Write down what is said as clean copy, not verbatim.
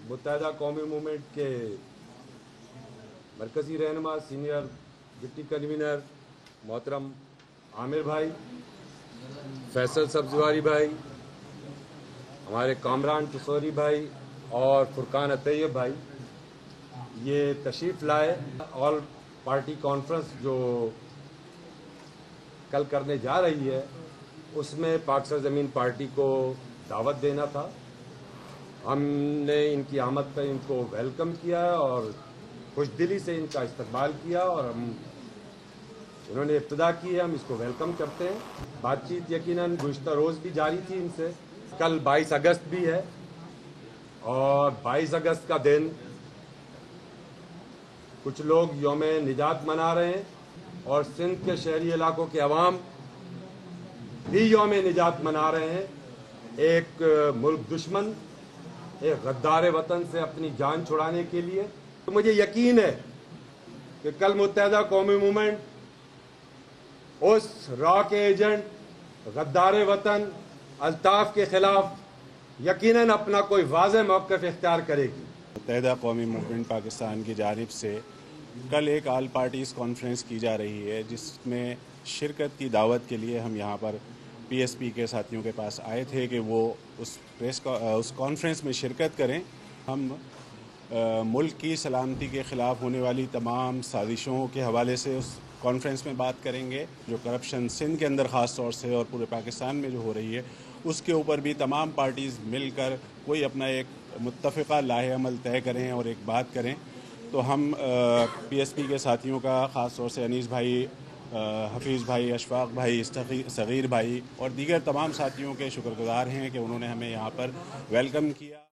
मुत्तहदा कौमी मूवमेंट के मरकज़ी रहनुमा सीनियर डिप्टी कन्वीनर मोहतरम आमिर भाई, फैसल सब्जवारी भाई, हमारे कामरान टसौरी भाई और फुरकान अतैयब भाई ये तशरीफ़ लाए। ऑल पार्टी कॉन्फ्रेंस जो कल करने जा रही है उसमें पाक सरज़मीन पार्टी को दावत देना था। हमने इनकी आमद पर इनको वेलकम किया और खुशदिली से इनका इस्तकबाल किया और उन्होंने इब्तिदा की है, हम इसको वेलकम करते हैं। बातचीत यकीनन गुज़िश्ता रोज़ भी जारी थी इनसे। कल 22 अगस्त भी है और 22 अगस्त का दिन कुछ लोग यौम निजात मना रहे हैं और सिंध के शहरी इलाकों के अवाम भी यौम निजात मना रहे हैं। एक मुल्क दुश्मन, एक गद्दार वतन से अपनी जान छुड़ाने के लिए। तो मुझे यकीन है कि कल मुत्तहदा कौमी मूवमेंट उस रॉ के एजेंट गद्दार वतन अल्ताफ के खिलाफ यकीनन अपना कोई वाज़ेह मौक़िफ़ इख्तियार करेगी। मुत्तहदा कौमी मूवमेंट पाकिस्तान की जानिब से कल एक ऑल पार्टीज़ कॉन्फ्रेंस की जा रही है, जिसमें शिरकत की दावत के लिए हम यहाँ पर पीएसपी के साथियों के पास आए थे कि वो उस कॉन्फ्रेंस में शिरकत करें। हम मुल्क की सलामती के ख़िलाफ़ होने वाली तमाम साजिशों के हवाले से उस कॉन्फ्रेंस में बात करेंगे। जो करप्शन सिंध के अंदर ख़ास तौर से और पूरे पाकिस्तान में जो हो रही है उसके ऊपर भी तमाम पार्टीज़ मिलकर कोई अपना एक मुत्तफ़िक़ा लाहे अमल तय करें और एक बात करें। तो हम पीएसपी के साथियों का ख़ास तौर से अनीस भाई, हफीज़ भाई, अशफाक भाई, सग़ीर भाई और दीगर तमाम साथियों के शुक्रगुज़ार हैं कि उन्होंने हमें यहाँ पर वेलकम किया।